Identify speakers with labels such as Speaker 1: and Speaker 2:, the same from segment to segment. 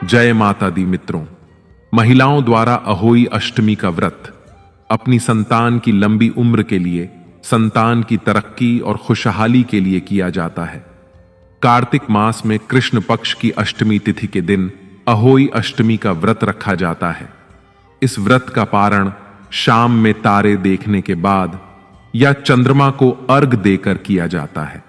Speaker 1: जय माता दी मित्रों, महिलाओं द्वारा अहोई अष्टमी का व्रत अपनी संतान की लंबी उम्र के लिए, संतान की तरक्की और खुशहाली के लिए किया जाता है। कार्तिक मास में कृष्ण पक्ष की अष्टमी तिथि के दिन अहोई अष्टमी का व्रत रखा जाता है। इस व्रत का पारण शाम में तारे देखने के बाद या चंद्रमा को अर्घ देकर किया जाता है।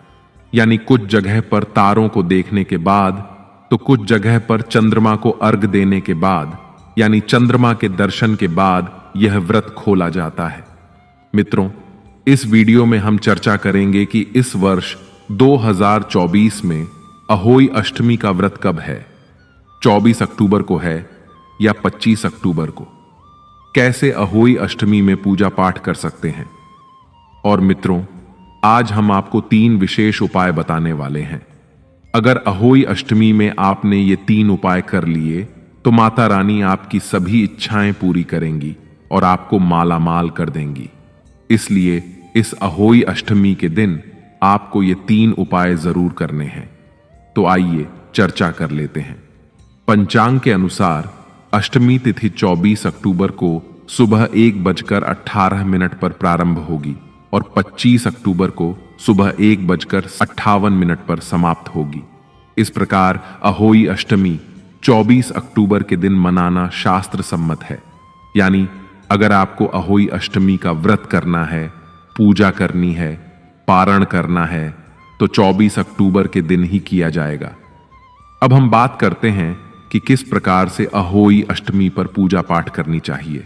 Speaker 1: यानी कुछ जगह पर तारों को देखने के बाद तो कुछ जगह पर चंद्रमा को अर्घ देने के बाद, यानी चंद्रमा के दर्शन के बाद यह व्रत खोला जाता है। मित्रों, इस वीडियो में हम चर्चा करेंगे कि इस वर्ष 2024 में अहोई अष्टमी का व्रत कब है, 24 अक्टूबर को है या 25 अक्टूबर को। कैसे अहोई अष्टमी में पूजा पाठ कर सकते हैं। और मित्रों, आज हम आपको 3 विशेष उपाय बताने वाले हैं। अगर अहोई अष्टमी में आपने ये 3 उपाय कर लिए तो माता रानी आपकी सभी इच्छाएं पूरी करेंगी और आपको माला माल कर देंगी। इसलिए इस अहोई अष्टमी के दिन आपको ये 3 उपाय जरूर करने हैं। तो आइए चर्चा कर लेते हैं। पंचांग के अनुसार अष्टमी तिथि 24 अक्टूबर को सुबह 1:18 पर प्रारंभ होगी और 25 अक्टूबर को सुबह 1:58 पर समाप्त होगी। इस प्रकार अहोई अष्टमी 24 अक्टूबर के दिन मनाना शास्त्र सम्मत है। यानी अगर आपको अहोई अष्टमी का व्रत करना है, पूजा करनी है, पारण करना है तो 24 अक्टूबर के दिन ही किया जाएगा। अब हम बात करते हैं कि किस प्रकार से अहोई अष्टमी पर पूजा पाठ करनी चाहिए।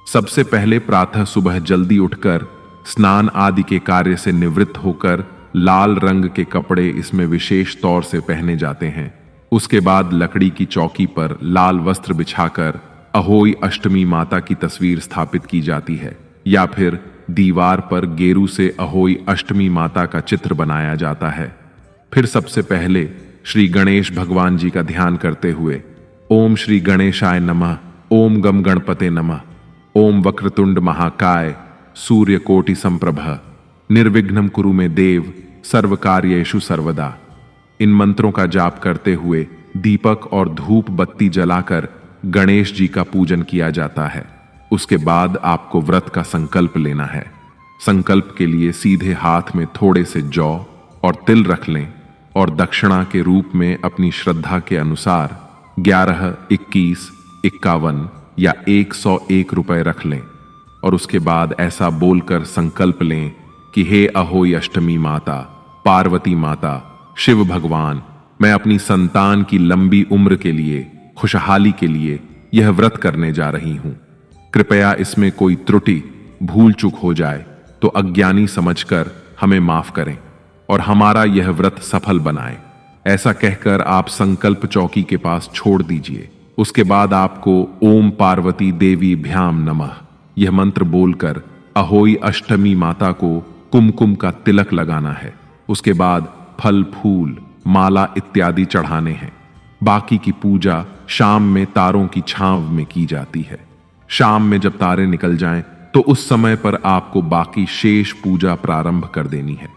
Speaker 1: सबसे पहले प्रातः सुबह जल्दी उठकर स्नान आदि के कार्य से निवृत्त होकर लाल रंग के कपड़े इसमें विशेष तौर से पहने जाते हैं। उसके बाद लकड़ी की चौकी पर लाल वस्त्र बिछाकर अहोई अष्टमी माता की तस्वीर स्थापित की जाती है या फिर दीवार पर गेरू से अहोई अष्टमी माता का चित्र बनाया जाता है। फिर सबसे पहले श्री गणेश भगवान जी का ध्यान करते हुए ओम श्री गणेशाय नमः, ओम गम गणपते नमः, ओम वक्रतुंड महाकाय सूर्यकोटि संप्रभ, निर्विघ्नं कुरु मे देव, सर्व कार्येषु सर्वदा। इन मंत्रों का जाप करते हुए दीपक और धूप बत्ती जलाकर गणेश जी का पूजन किया जाता है। उसके बाद आपको व्रत का संकल्प लेना है। संकल्प के लिए सीधे हाथ में थोड़े से जौ और तिल रख लें और दक्षिणा के रूप में अपनी श्रद्धा के अनुसार 11, 21, 51 या 101 रुपए रख लें और उसके बाद ऐसा बोलकर संकल्प लें कि हे अहोई अष्टमी माता, पार्वती माता, शिव भगवान, मैं अपनी संतान की लंबी उम्र के लिए, खुशहाली के लिए यह व्रत करने जा रही हूं। कृपया इसमें कोई त्रुटि, भूल चूक हो जाए तो अज्ञानी समझकर हमें माफ करें और हमारा यह व्रत सफल बनाएं। ऐसा कहकर आप संकल्प चौकी के पास छोड़ दीजिए। उसके बाद आपको ओम पार्वती देवी भ्याम नमः यह मंत्र बोलकर अहोई अष्टमी माता को कुमकुम का तिलक लगाना है। उसके बाद फल, फूल, माला इत्यादि चढ़ाने हैं। बाकी की पूजा शाम में तारों की छांव में की जाती है। शाम में जब तारे निकल जाएं तो उस समय पर आपको बाकी शेष पूजा प्रारंभ कर देनी है।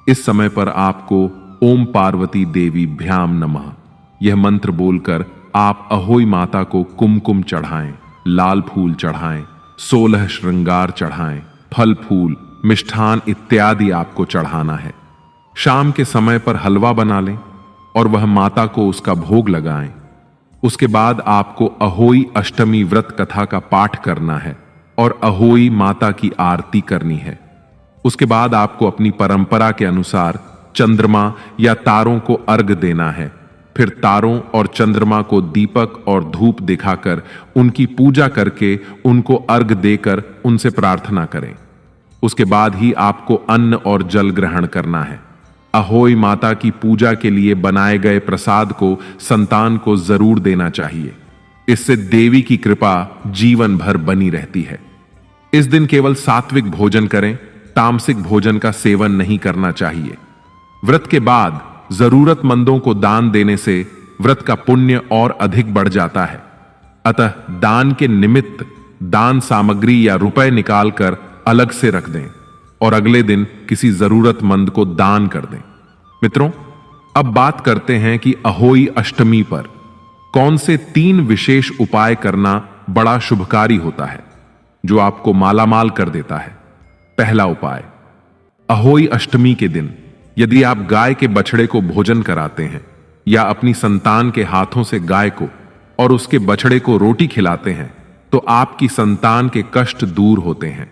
Speaker 1: इस समय पर आपको ओम पार्वती देवी भ्याम नमः यह मंत्र बोलकर आप अहोई माता को कुमकुम चढ़ाएं, लाल फूल चढ़ाएं, 16 श्रृंगार चढ़ाएं, फल, फूल, मिष्ठान इत्यादि आपको चढ़ाना है। शाम के समय पर हलवा बना लें और वह माता को उसका भोग लगाएं। उसके बाद आपको अहोई अष्टमी व्रत कथा का पाठ करना है और अहोई माता की आरती करनी है। उसके बाद आपको अपनी परंपरा के अनुसार चंद्रमा या तारों को अर्घ देना है। फिर तारों और चंद्रमा को दीपक और धूप दिखाकर उनकी पूजा करके उनको अर्घ देकर उनसे प्रार्थना करें। उसके बाद ही आपको अन्न और जल ग्रहण करना है। अहोई माता की पूजा के लिए बनाए गए प्रसाद को संतान को जरूर देना चाहिए। इससे देवी की कृपा जीवन भर बनी रहती है। इस दिन केवल सात्विक भोजन करें, तामसिक भोजन का सेवन नहीं करना चाहिए। व्रत के बाद जरूरतमंदों को दान देने से व्रत का पुण्य और अधिक बढ़ जाता है। अतः दान के निमित्त दान सामग्री या रुपए निकालकर अलग से रख दें और अगले दिन किसी जरूरतमंद को दान कर दें। मित्रों, अब बात करते हैं कि अहोई अष्टमी पर कौन से 3 विशेष उपाय करना बड़ा शुभकारी होता है जो आपको मालामाल कर देता है? पहला उपाय, अहोई अष्टमी के दिन यदि आप गाय के बछड़े को भोजन कराते हैं या अपनी संतान के हाथों से गाय को और उसके बछड़े को रोटी खिलाते हैं तो आपकी संतान के कष्ट दूर होते हैं,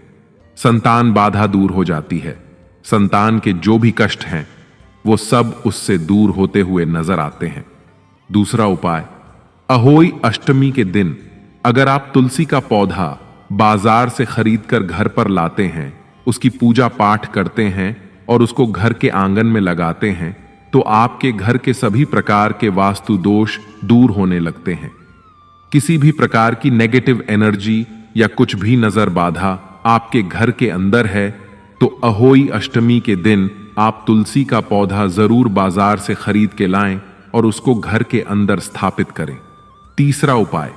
Speaker 1: संतान बाधा दूर हो जाती है, संतान के जो भी कष्ट हैं वो सब उससे दूर होते हुए नजर आते हैं। दूसरा उपाय, अहोई अष्टमी के दिन अगर आप तुलसी का पौधा बाजार से खरीदकर घर पर लाते हैं, उसकी पूजा पाठ करते हैं और उसको घर के आंगन में लगाते हैं तो आपके घर के सभी प्रकार के वास्तु दोष दूर होने लगते हैं। किसी भी प्रकार की नेगेटिव एनर्जी या कुछ भी नजर बाधा आपके घर के अंदर है तो अहोई अष्टमी के दिन आप तुलसी का पौधा जरूर बाजार से खरीद के लाएं और उसको घर के अंदर स्थापित करें। तीसरा उपाय,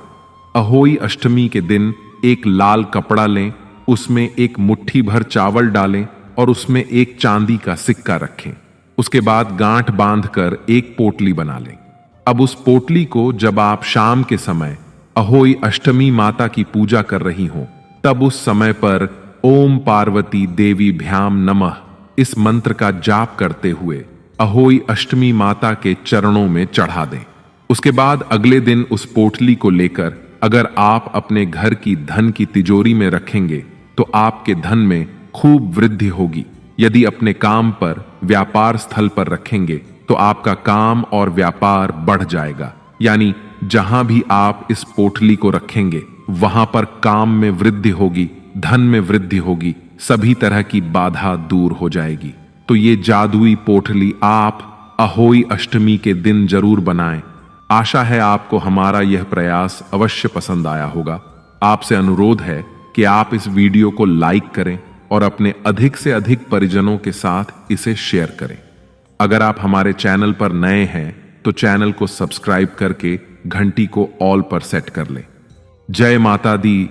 Speaker 1: अहोई अष्टमी के दिन एक लाल कपड़ा लें, उसमें एक मुट्ठी भर चावल डालें और उसमें एक चांदी का सिक्का रखें। उसके बाद गांठ बांधकर एक पोटली बना लें। अब उस पोटली को जब आप शाम के समय अहोई अष्टमी माता की पूजा कर रही हो तब उस समय पर ओम पार्वती देवी भ्याम नमः इस मंत्र का जाप करते हुए अहोई अष्टमी माता के चरणों में चढ़ा दें। उसके बाद अगले दिन उस पोटली को लेकर अगर आप अपने घर की धन की तिजोरी में रखेंगे तो आपके धन में खूब वृद्धि होगी। यदि अपने काम पर व्यापार स्थल पर रखेंगे तो आपका काम और व्यापार बढ़ जाएगा, यानी जहां भी आप इस पोटली को रखेंगे वहां पर काम में वृद्धि होगी, धन में वृद्धि होगी, सभी तरह की बाधा दूर हो जाएगी। तो ये जादुई पोटली आप अहोई अष्टमी के दिन जरूर बनाएं। आशा है आपको हमारा यह प्रयास अवश्य पसंद आया होगा। आपसे अनुरोध है कि आप इस वीडियो को लाइक करें और अपने अधिक से अधिक परिजनों के साथ इसे शेयर करें। अगर आप हमारे चैनल पर नए हैं तो चैनल को सब्सक्राइब करके घंटी को ऑल पर सेट कर लें। जय माता दी।